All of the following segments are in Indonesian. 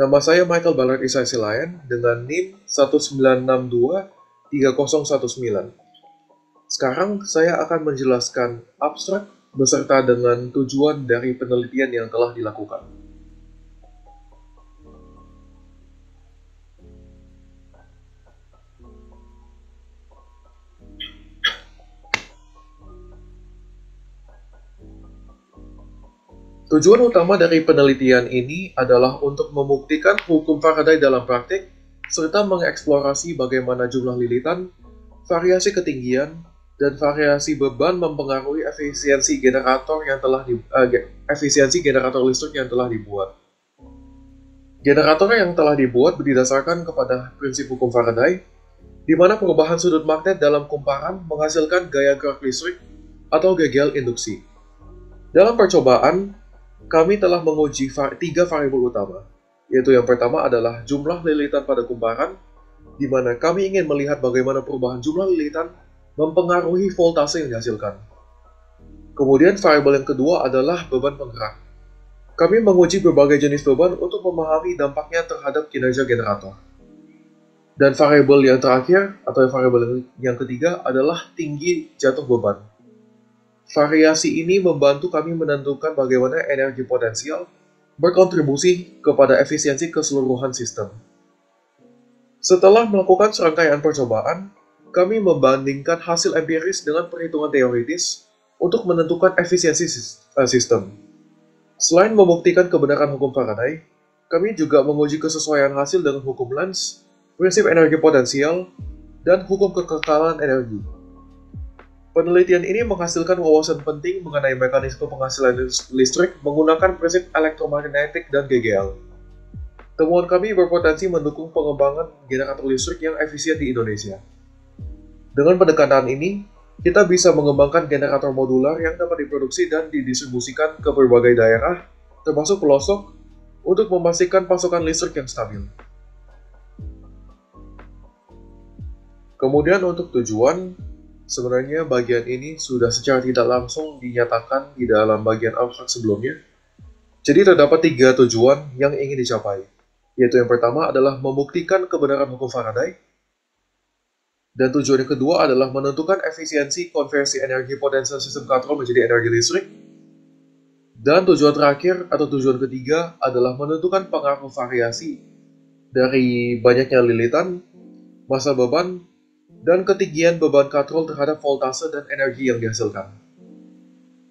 Nama saya Michael Ballard Isai Silayan dengan NIM 19623019. Sekarang saya akan menjelaskan abstrak beserta dengan tujuan dari penelitian yang telah dilakukan. Tujuan utama dari penelitian ini adalah untuk membuktikan hukum Faraday dalam praktik, serta mengeksplorasi bagaimana jumlah lilitan, variasi ketinggian, dan variasi beban mempengaruhi efisiensi generator listrik yang telah dibuat. Generator yang telah dibuat berdasarkan kepada prinsip hukum Faraday, di mana perubahan sudut magnet dalam kumparan menghasilkan gaya gerak listrik atau gegel induksi. Dalam percobaan, kami telah menguji tiga variabel utama, yaitu yang pertama adalah jumlah lilitan pada kumparan, di mana kami ingin melihat bagaimana perubahan jumlah lilitan mempengaruhi voltase yang dihasilkan. Kemudian variabel yang kedua adalah beban penggerak. Kami menguji berbagai jenis beban untuk memahami dampaknya terhadap kinerja generator. Dan variabel yang terakhir, atau variabel yang ketiga, adalah tinggi jatuh beban. Variasi ini membantu kami menentukan bagaimana energi potensial berkontribusi kepada efisiensi keseluruhan sistem. Setelah melakukan serangkaian percobaan, kami membandingkan hasil empiris dengan perhitungan teoritis untuk menentukan efisiensi sistem. Selain membuktikan kebenaran hukum Faraday, kami juga menguji kesesuaian hasil dengan hukum Lenz, prinsip energi potensial, dan hukum kekekalan energi. Penelitian ini menghasilkan wawasan penting mengenai mekanisme penghasilan listrik menggunakan prinsip elektromagnetik dan GGL. Temuan kami berpotensi mendukung pengembangan generator listrik yang efisien di Indonesia. Dengan pendekatan ini, kita bisa mengembangkan generator modular yang dapat diproduksi dan didistribusikan ke berbagai daerah, termasuk pelosok, untuk memastikan pasokan listrik yang stabil. Kemudian untuk tujuan, sebenarnya bagian ini sudah secara tidak langsung dinyatakan di dalam bagian abstrak sebelumnya. Jadi terdapat tiga tujuan yang ingin dicapai, yaitu yang pertama adalah membuktikan kebenaran hukum Faraday, dan tujuan yang kedua adalah menentukan efisiensi konversi energi potensial sistem katrol menjadi energi listrik, dan tujuan terakhir atau tujuan ketiga adalah menentukan pengaruh variasi dari banyaknya lilitan, massa beban, dan ketinggian beban katrol terhadap voltase dan energi yang dihasilkan.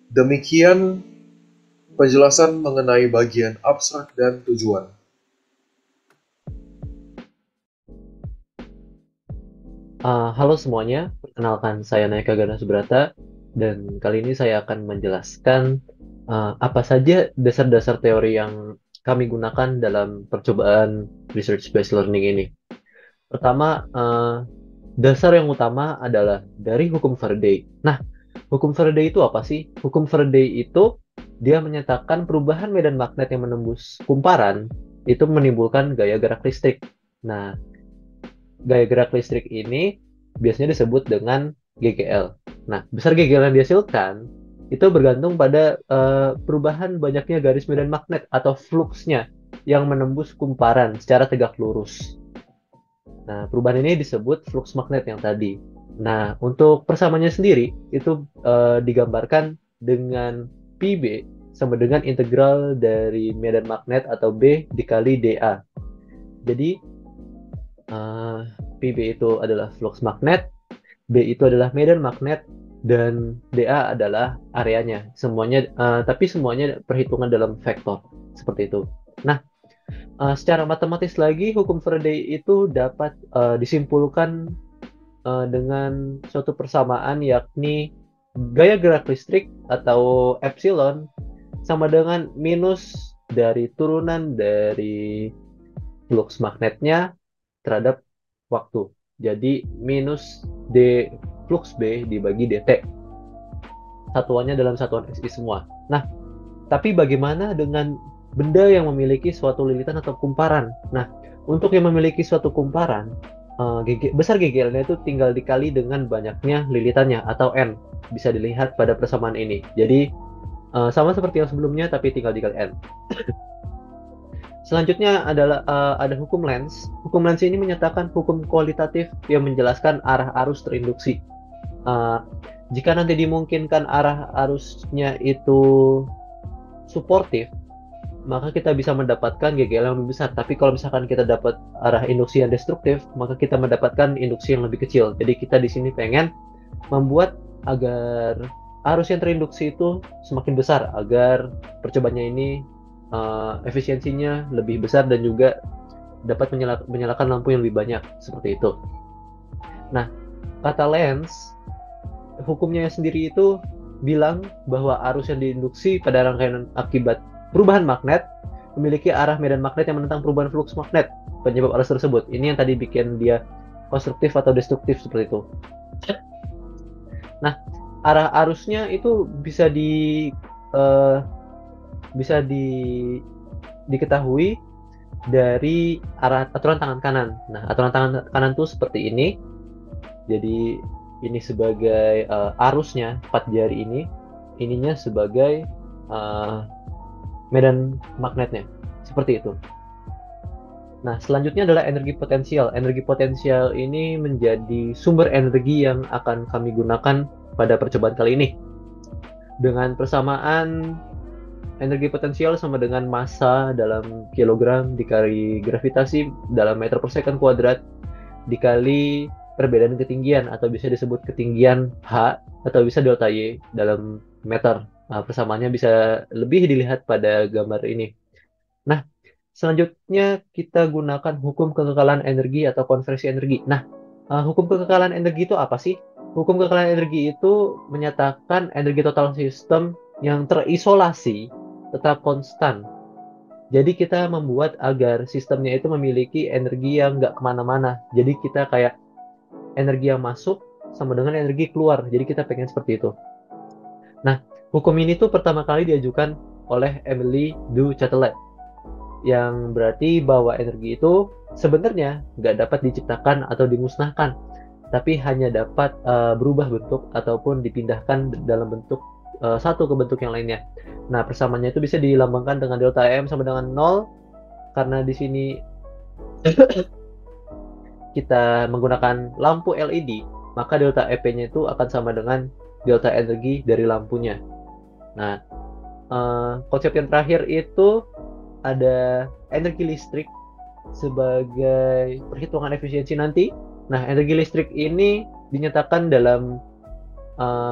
Demikian penjelasan mengenai bagian abstrak dan tujuan. Halo semuanya, perkenalkan saya Naika Gana Subrata, dan kali ini saya akan menjelaskan apa saja dasar-dasar teori yang kami gunakan dalam percobaan research-based learning ini. Pertama, dasar yang utama adalah dari hukum Faraday. Nah, hukum Faraday itu apa sih? Hukum Faraday itu dia menyatakan perubahan medan magnet yang menembus kumparan itu menimbulkan gaya gerak listrik. Nah, gaya gerak listrik ini biasanya disebut dengan GGL. Nah, besar GGL yang dihasilkan itu bergantung pada perubahan banyaknya garis medan magnet atau fluxnya yang menembus kumparan secara tegak lurus. Nah, perubahan ini disebut flux magnet yang tadi. Nah, untuk persamaannya sendiri itu digambarkan dengan PB sama dengan integral dari medan magnet atau B dikali DA. Jadi, PB itu adalah flux magnet, B itu adalah medan magnet, dan DA adalah areanya. Tapi semuanya perhitungan dalam vektor seperti itu. Nah, secara matematis lagi, hukum Faraday itu dapat disimpulkan dengan suatu persamaan, yakni gaya gerak listrik atau epsilon sama dengan minus dari turunan dari flux magnetnya terhadap waktu. Jadi minus D flux B dibagi dt. Satuannya dalam satuan SI semua. Nah, tapi bagaimana dengan benda yang memiliki suatu lilitan atau kumparan? Nah, untuk yang memiliki suatu kumparan, besar GGL-nya itu tinggal dikali dengan banyaknya lilitannya atau N. Bisa dilihat pada persamaan ini. Jadi, sama seperti yang sebelumnya, tapi tinggal dikali N. Selanjutnya adalah ada hukum Lenz. Hukum Lenz ini menyatakan hukum kualitatif yang menjelaskan arah arus terinduksi. Uh, Jika nanti dimungkinkan arah arusnya itu suportif, maka kita bisa mendapatkan GGL yang lebih besar. Tapi kalau misalkan kita dapat arah induksi yang destruktif, maka kita mendapatkan induksi yang lebih kecil. Jadi kita di sini pengen membuat agar arus yang terinduksi itu semakin besar, agar percobaannya ini efisiensinya lebih besar dan juga dapat menyalakan lampu yang lebih banyak, seperti itu. Nah, kata Lenz, hukumnya sendiri itu bilang bahwa arus yang diinduksi pada rangkaian akibat perubahan magnet memiliki arah medan magnet yang menentang perubahan flux magnet penyebab arus tersebut. Ini yang tadi bikin dia konstruktif atau destruktif seperti itu. Nah, arah arusnya itu bisa diketahui dari arah aturan tangan kanan. Nah, aturan tangan kanan itu seperti ini. Jadi ini sebagai arusnya 4 jari ini, ininya sebagai medan magnetnya, seperti itu. Nah, selanjutnya adalah energi potensial. Energi potensial ini menjadi sumber energi yang akan kami gunakan pada percobaan kali ini. Dengan persamaan energi potensial sama dengan massa dalam kilogram dikali gravitasi dalam meter per second kuadrat dikali perbedaan ketinggian atau bisa disebut ketinggian H atau bisa delta Y dalam meter. Nah, persamaannya bisa lebih dilihat pada gambar ini. Nah, selanjutnya kita gunakan hukum kekekalan energi atau konversi energi. Nah, hukum kekekalan energi itu apa sih? Hukum kekekalan energi itu menyatakan energi total sistem yang terisolasi tetap konstan. Jadi kita membuat agar sistemnya itu memiliki energi yang nggak kemana-mana. Jadi kita kayak energi yang masuk sama dengan energi keluar. Jadi kita pengen seperti itu. Nah, hukum ini tuh pertama kali diajukan oleh Émile du Châtelet, yang berarti bahwa energi itu sebenarnya nggak dapat diciptakan atau dimusnahkan, tapi hanya dapat berubah bentuk ataupun dipindahkan dalam bentuk satu ke bentuk yang lainnya. Nah, persamaannya itu bisa dilambangkan dengan delta M sama dengan 0, karena di sini kita menggunakan lampu LED, maka delta EP-nya itu akan sama dengan delta energi dari lampunya. Nah, konsep yang terakhir itu ada energi listrik sebagai perhitungan efisiensi nanti. Nah, energi listrik ini dinyatakan dalam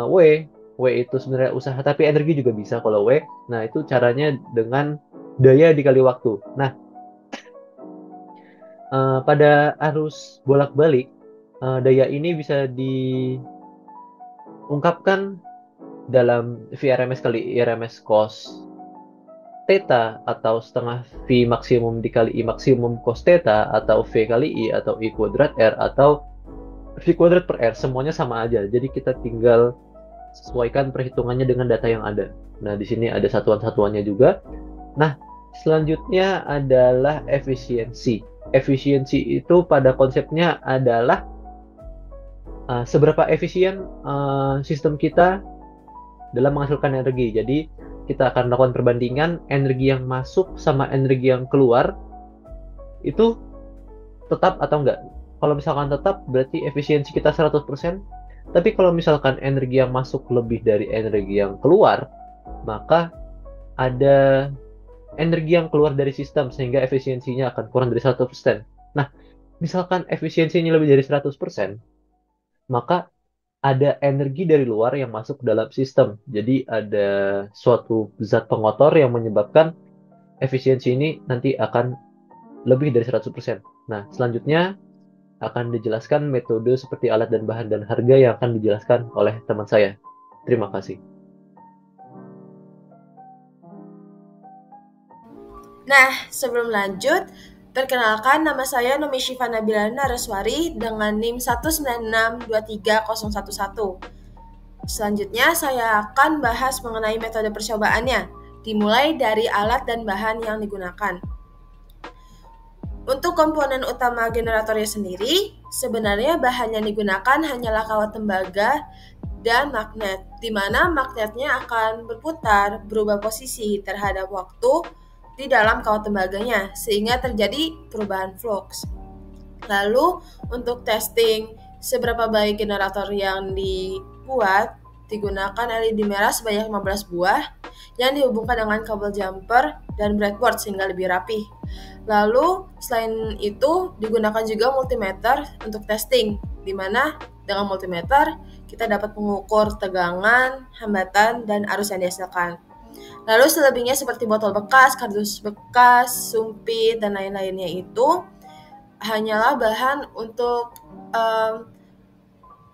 W. W itu sebenarnya usaha, tapi energi juga bisa kalau W. Nah, itu caranya dengan daya dikali waktu. Nah, pada arus bolak-balik, daya ini bisa diungkapkan dalam VRMS kali IRMS cos theta atau setengah V maksimum dikali I maksimum cos theta atau V kali I atau I kuadrat R atau V kuadrat per R. Semuanya sama aja. Jadi kita tinggal sesuaikan perhitungannya dengan data yang ada. Nah, di sini ada satuan-satuannya juga. Nah, selanjutnya adalah efisiensi. Efisiensi itu pada konsepnya adalah seberapa efisien sistem kita dalam menghasilkan energi. Jadi kita akan melakukan perbandingan energi yang masuk sama energi yang keluar itu tetap atau enggak. Kalau misalkan tetap berarti efisiensi kita 100%. Tapi kalau misalkan energi yang masuk lebih dari energi yang keluar, maka ada energi yang keluar dari sistem sehingga efisiensinya akan kurang dari 100%. Nah, misalkan efisiensinya lebih dari 100%, maka ada energi dari luar yang masuk dalam sistem. Jadi ada suatu zat pengotor yang menyebabkan efisiensi ini nanti akan lebih dari 100%. Nah, selanjutnya akan dijelaskan metode seperti alat dan bahan dan harga yang akan dijelaskan oleh teman saya. Terima kasih. Nah, sebelum lanjut, perkenalkan nama saya Nomi Syifa Nabila Naraswari dengan NIM 196230111. Selanjutnya saya akan bahas mengenai metode percobaannya, dimulai dari alat dan bahan yang digunakan. Untuk komponen utama generatornya sendiri, sebenarnya bahan yang digunakan hanyalah kawat tembaga dan magnet, di mana magnetnya akan berputar berubah posisi terhadap waktu di dalam kawat tembaganya sehingga terjadi perubahan flux. Lalu untuk testing seberapa baik generator yang dibuat, digunakan LED merah sebanyak 15 buah yang dihubungkan dengan kabel jumper dan breadboard sehingga lebih rapi. Lalu selain itu digunakan juga multimeter untuk testing, di mana dengan multimeter kita dapat mengukur tegangan, hambatan, dan arus yang dihasilkan. Lalu selebihnya seperti botol bekas, kardus bekas, sumpit, dan lain-lainnya itu hanyalah bahan untuk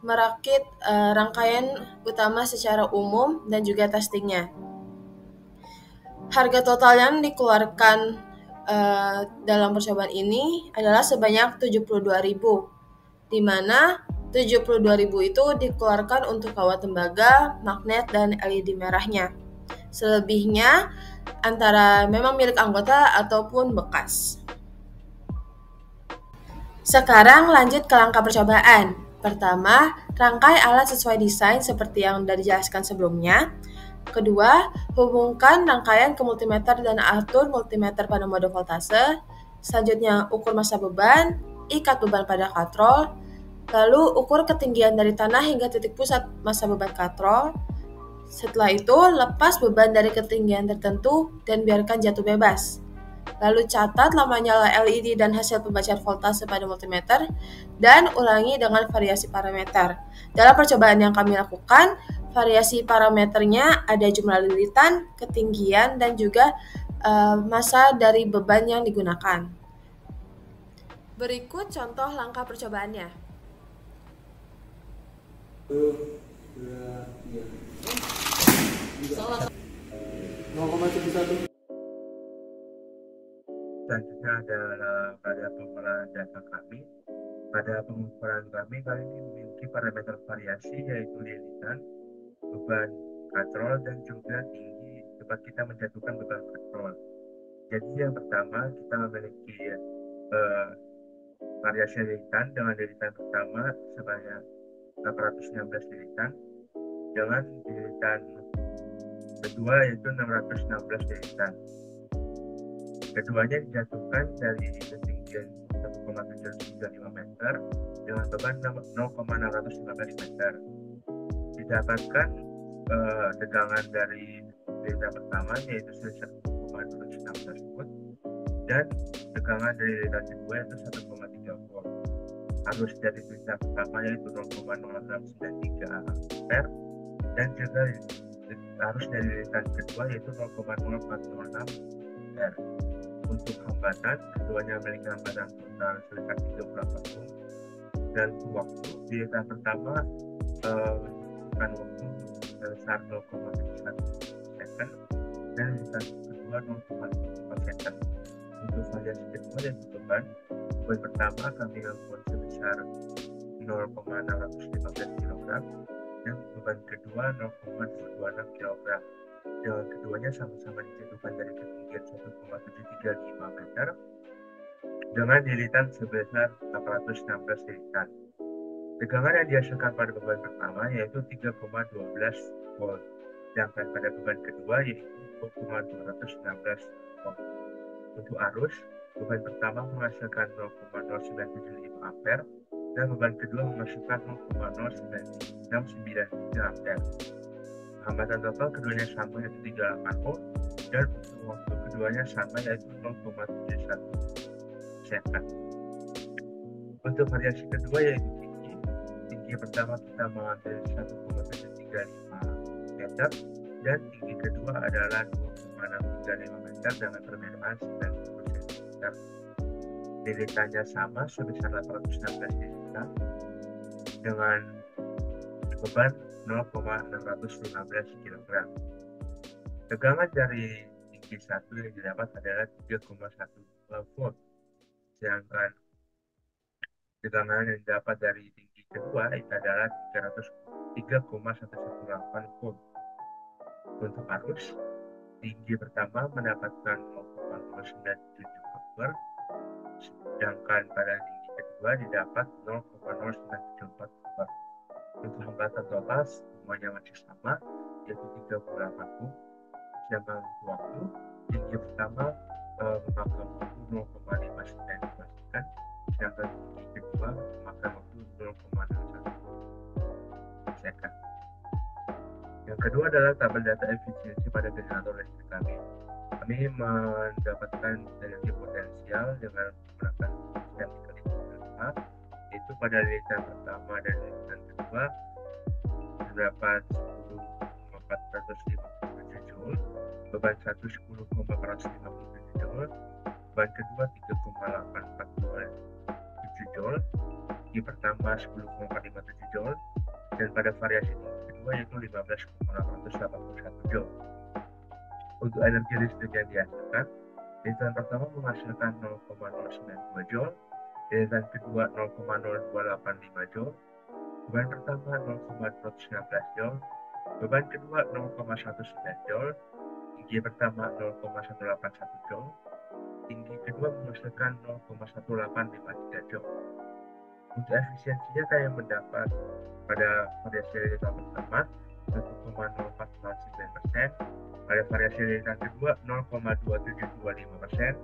merakit rangkaian utama secara umum dan juga testingnya. Harga total yang dikeluarkan dalam percobaan ini adalah sebanyak 72.000, di mana 72.000 itu dikeluarkan untuk kawat tembaga, magnet, dan LED merahnya. Selebihnya antara memang milik anggota ataupun bekas. Sekarang lanjut ke langkah percobaan. Pertama, rangkai alat sesuai desain seperti yang sudah dijelaskan sebelumnya. Kedua, hubungkan rangkaian ke multimeter dan atur multimeter pada mode voltase. Selanjutnya, ukur massa beban, ikat beban pada katrol. Lalu, ukur ketinggian dari tanah hingga titik pusat massa beban katrol. Setelah itu, lepas beban dari ketinggian tertentu dan biarkan jatuh bebas. Lalu catat lama nyala LED dan hasil pembacaan voltase pada multimeter, dan ulangi dengan variasi parameter. Dalam percobaan yang kami lakukan, variasi parameternya ada jumlah lilitan, ketinggian, dan juga massa dari beban yang digunakan. Berikut contoh langkah percobaannya. Selanjutnya adalah pada pengukuran data kami. Pada pengukuran kami kali ini memiliki parameter variasi yaitu lilitan, beban katrol, dan juga tinggi tempat kita menjatuhkan beban katrol. Jadi yang pertama kita memiliki variasi lilitan dengan lilitan pertama sebanyak 816 lilitan, dengan lilitan kedua yaitu 616 lilitan. Keduanya dijatuhkan dari ketinggian 1,735 meter dengan beban 0,615 meter. Didapatkan tegangan dari lilitan pertama yaitu sebesar 1,216 volt dan tegangan dari lilitan kedua yaitu 1,3 volt. Arus dari lilitan pertama yaitu 0,0693 ampere dan juga arus dari lilitan kedua yaitu 0,0406 ampere. Untuk hambatan, keduanya memiliki hambatan total sebesar 38 ohm dan waktu di lilitan pertama bukan waktu sebesar 0,71 second dan lilitan kedua 0,4 second. Untuk variasi kedua yaitu beban pertama kami lakukan sebesar 0,615 kg dan beban kedua 0,226 kg. Dengan keduanya sama-sama dijatuhkan dari ketinggian 1,735 meter dengan lilitan sebesar 816 lilitan. Tegangan yang dihasilkan pada beban pertama yaitu 3,12 volt, sedangkan pada beban kedua yaitu 2,216 volt. Untuk arus, beban pertama menghasilkan 0,0975 ampere dan beban kedua menghasilkan 0,0993 ampere. Hambatan total keduanya sama yaitu 38 ohm dan untuk waktu keduanya sama yaitu 0,71 second. Untuk variasi kedua yaitu tinggi pertama kita mengambil 1,735 meter dan tinggi kedua adalah 2,635 meter dengan perbedaan 90 cm. Lilitannya sama sebesar 816 lilitan dengan beban 0,615 kg. Tegangan dari tinggi 1 yang didapat adalah 3,12 volt, sedangkan tegangan yang didapat dari tinggi kedua itu adalah 3,118 volt. Untuk arus, tinggi pertama mendapatkan 0,097 ampere, sedangkan pada tinggi kedua didapat 0,0974 ampere. Untuk hambatan total semuanya masih sama yaitu 38 ohm. Sedangkan waktu tinggi pertama memakan waktu 0,59 detik, sedangkan tinggi kedua memakan waktu 0,01 second. Yang kedua adalah tabel data efisiensi pada generator listrik kami. Kami mendapatkan energi potensial dengan menggunakan sistem dikali yaitu pada lilitan pertama dan lilitan kedua terdapat 10,457 Joule, beban 10,457 Joule, beban kedua 3,847 Joule, tinggi pertama 10,457 Joule, dan pada variasi tinggi kedua yaitu 15,881 Joule. Untuk energi listrik yang dihasilkan, lilitan pertama menghasilkan 0,092 Joule, lilitan kedua 0,0285 Joule, beban pertama 0,216 Joule, beban kedua 0,19 Joule, tinggi pertama 0,181 Joule, tinggi kedua menghasilkan 0,1853 Joule. Untuk efisiensinya kami mendapat pada variasi lilitan pertama 1,0409%, pada variasi lilitan kedua 0,2725%,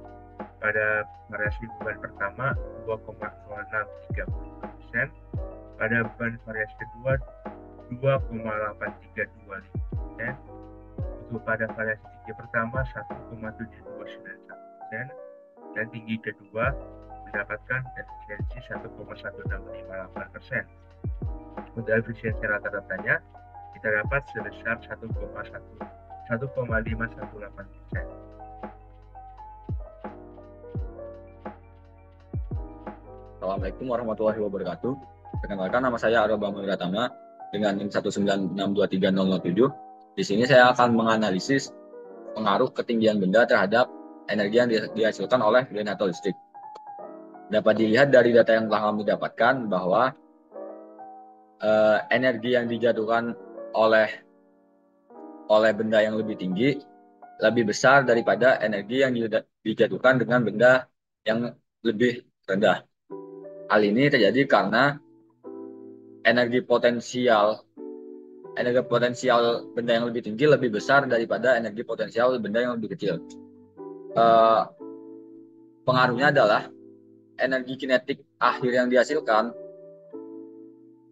pada variasi beban pertama 2,0630%, pada beban variasi kedua 2,8325%, untuk pada variasi tinggi pertama 1,7291%, dan tinggi kedua mendapatkan efisiensi 1,1658%. Untuk efisiensi rata-ratanya kita dapat sebesar 1,518%. Assalamualaikum warahmatullahi wabarakatuh. Perkenalkan, nama saya Arba Mulyatama dengan NIM 196230007. Di sini saya akan menganalisis pengaruh ketinggian benda terhadap energi yang dihasilkan oleh generator listrik. Dapat dilihat dari data yang telah kami dapatkan bahwa energi yang dijatuhkan oleh benda yang lebih tinggi lebih besar daripada energi yang dijatuhkan dengan benda yang lebih rendah. Hal ini terjadi karena energi potensial benda yang lebih tinggi lebih besar daripada energi potensial benda yang lebih kecil. Pengaruhnya adalah energi kinetik akhir yang dihasilkan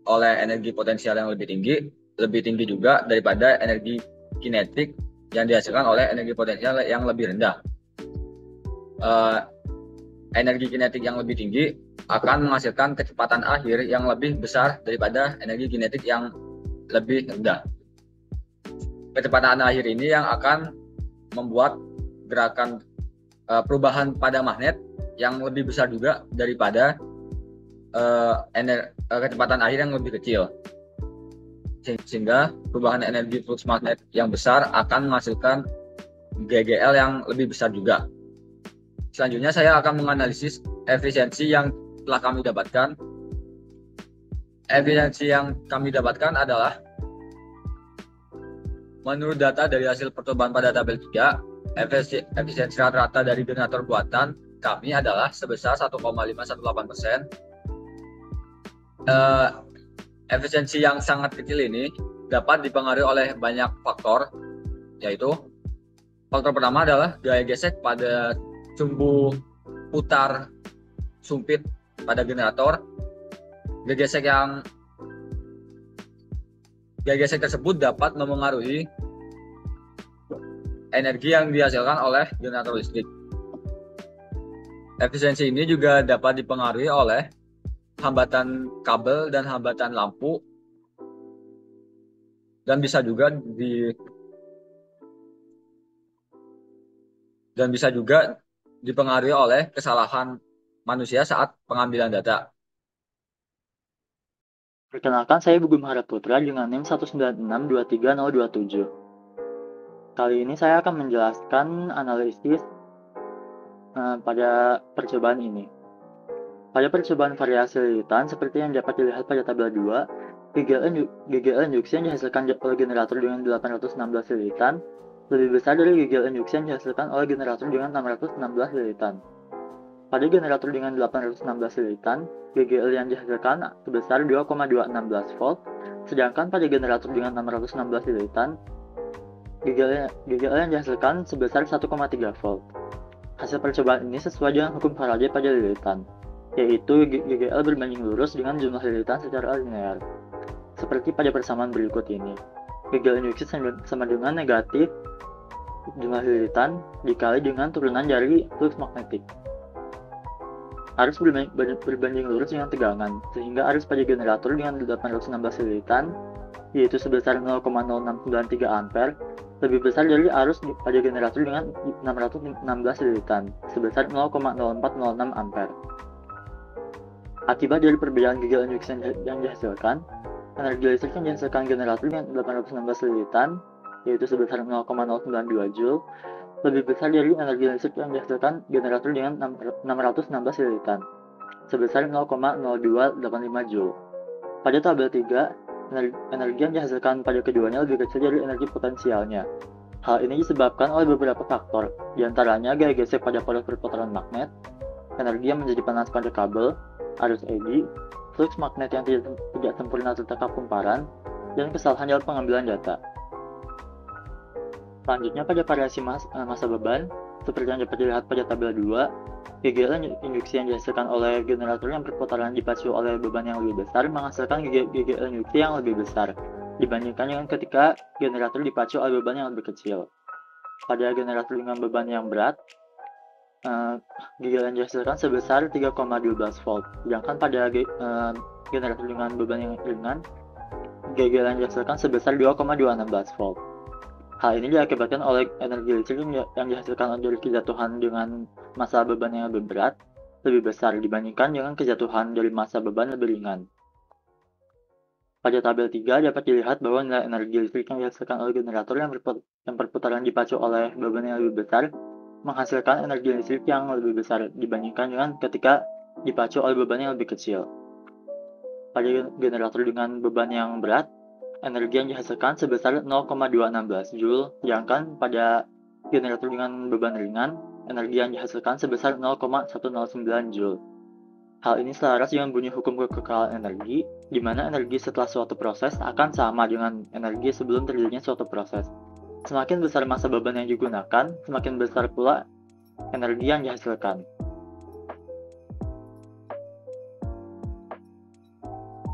oleh energi potensial yang lebih tinggi juga daripada energi kinetik yang dihasilkan oleh energi potensial yang lebih rendah. Energi kinetik yang lebih tinggi akan menghasilkan kecepatan akhir yang lebih besar daripada energi kinetik yang lebih rendah. Kecepatan akhir ini yang akan membuat gerakan perubahan pada magnet yang lebih besar juga daripada kecepatan akhir yang lebih kecil, sehingga perubahan energi flux magnet yang besar akan menghasilkan GGL yang lebih besar juga. Selanjutnya saya akan menganalisis efisiensi yang telah kami dapatkan. Efisiensi yang kami dapatkan adalah menurut data dari hasil percobaan pada tabel 3, efisiensi rata-rata dari generator buatan kami adalah sebesar 1,518%. Efisiensi yang sangat kecil ini dapat dipengaruhi oleh banyak faktor, yaitu faktor pertama adalah gaya gesek pada sumbu putar sumpit pada generator. Gaya gesek tersebut dapat memengaruhi energi yang dihasilkan oleh generator listrik. Efisiensi ini juga dapat dipengaruhi oleh hambatan kabel dan hambatan lampu, dan bisa juga dipengaruhi oleh kesalahan manusia saat pengambilan data. Perkenalkan, saya Gugum Haraputra dengan NIM 196230027. Kali ini saya akan menjelaskan analisis pada percobaan ini. Pada percobaan variasi lilitan, seperti yang dapat dilihat pada tabel 2, GGL induksi yang dihasilkan oleh generator dengan 816 lilitan lebih besar dari GGL induksi yang dihasilkan oleh generator dengan 616 lilitan. Pada generator dengan 816 lilitan, GGL yang dihasilkan sebesar 2,216 volt, sedangkan pada generator dengan 616 lilitan, GGL yang dihasilkan sebesar 1,3 volt. Hasil percobaan ini sesuai dengan hukum Faraday pada lilitan, yaitu GGL berbanding lurus dengan jumlah lilitan secara linear. Seperti pada persamaan berikut ini, GGL induksi sama dengan negatif jumlah lilitan dikali dengan turunan dari flux magnetik. Arus berbanding lurus dengan tegangan, sehingga arus pada generator dengan 816 lilitan, yaitu sebesar 0,0693 ampere, lebih besar dari arus pada generator dengan 616 lilitan, sebesar 0,0406 ampere. Akibat dari perbedaan GGL induksi yang dihasilkan, energi listrik yang dihasilkan generator dengan 816 lilitan, yaitu sebesar 0,092 Joule, lebih besar dari energi listrik yang dihasilkan generator dengan 616 lilitan, sebesar 0,0285 Joule. Pada tabel 3, energi yang dihasilkan pada keduanya lebih kecil dari energi potensialnya. Hal ini disebabkan oleh beberapa faktor, diantaranya gaya gesek pada pola perputaran magnet, energi yang menjadi panas pada kabel, arus eddy, flux magnet yang tidak sempurna tertangkap kumparan, dan kesalahan dalam pengambilan data. Selanjutnya pada variasi massa beban, seperti yang dapat dilihat pada tabel 2, GGL induksi yang dihasilkan oleh generator yang perputaran dipacu oleh beban yang lebih besar menghasilkan GGL induksi yang lebih besar dibandingkan dengan ketika generator dipacu oleh beban yang lebih kecil. Pada generator dengan beban yang berat, GGL yang dihasilkan sebesar 3,12 volt, sedangkan pada generator dengan beban yang ringan, GGL yang dihasilkan sebesar 2,216 volt. Hal ini diakibatkan oleh energi listrik yang dihasilkan dari kejatuhan dengan massa beban yang lebih berat lebih besar dibandingkan dengan kejatuhan dari massa beban lebih ringan. Pada tabel 3 dapat dilihat bahwa nilai energi listrik yang dihasilkan oleh generator yang perputaran dipacu oleh beban yang lebih besar menghasilkan energi listrik yang lebih besar dibandingkan dengan ketika dipacu oleh beban yang lebih kecil. Pada generator dengan beban yang berat, energi yang dihasilkan sebesar 0,216 Joule, sedangkan pada generator dengan beban ringan, energi yang dihasilkan sebesar 0,109 Joule. Hal ini selaras dengan bunyi hukum kekekalan energi, di mana energi setelah suatu proses akan sama dengan energi sebelum terjadinya suatu proses. Semakin besar massa beban yang digunakan, semakin besar pula energi yang dihasilkan.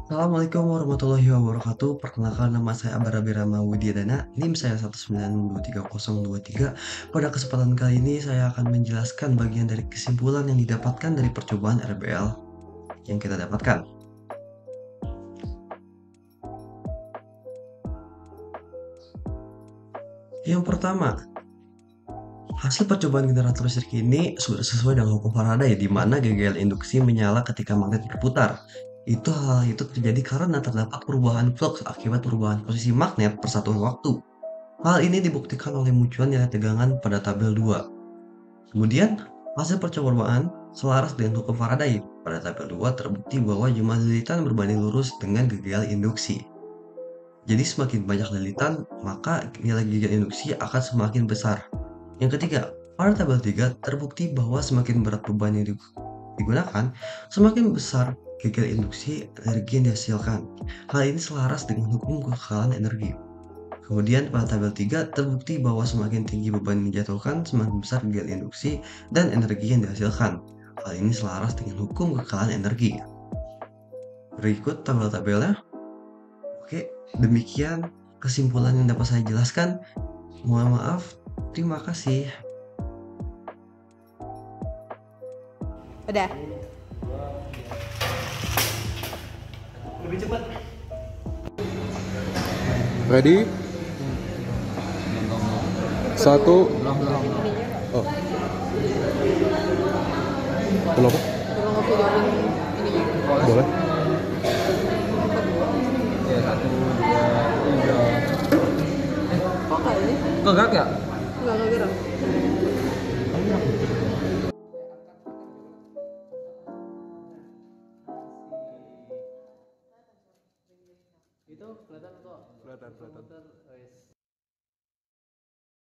Assalamualaikum warahmatullahi wabarakatuh. Perkenalkan, nama saya Abarabi Rama Widyadana, NIM saya 1923023. Pada kesempatan kali ini saya akan menjelaskan bagian dari kesimpulan yang didapatkan dari percobaan RBL yang kita dapatkan. Yang pertama, hasil percobaan generator listrik ini sudah sesuai dengan hukum Faraday, di mana GGL induksi menyala ketika magnet berputar. Hal itu terjadi karena terdapat perubahan flux akibat perubahan posisi magnet per satuan waktu. Hal ini dibuktikan oleh munculan nilai tegangan pada tabel 2. Kemudian, hasil percobaan selaras dengan hukum Faraday. Pada tabel 2 terbukti bahwa jumlah lilitan berbanding lurus dengan GGL induksi. Jadi semakin banyak lilitan, maka nilai GGL induksi akan semakin besar. Yang ketiga, pada tabel 3 terbukti bahwa semakin berat beban yang digunakan, semakin besar GGL induksi energi yang dihasilkan. Hal ini selaras dengan hukum kekekalan energi. Kemudian pada tabel 3 terbukti bahwa semakin tinggi beban yang dijatuhkan, semakin besar GGL induksi dan energi yang dihasilkan. Hal ini selaras dengan hukum kekekalan energi. Berikut tabel-tabelnya. Oke, demikian kesimpulan yang dapat saya jelaskan. Mohon maaf, terima kasih. Udah. Lebih cepat. Ready? 1. Oh. Kenapa? Boleh. Ya, 1, 2, 3. Kok nggak ini? Nggak gerak ya? Nggak gerak. Itu kelihatan kok. Kelihatan.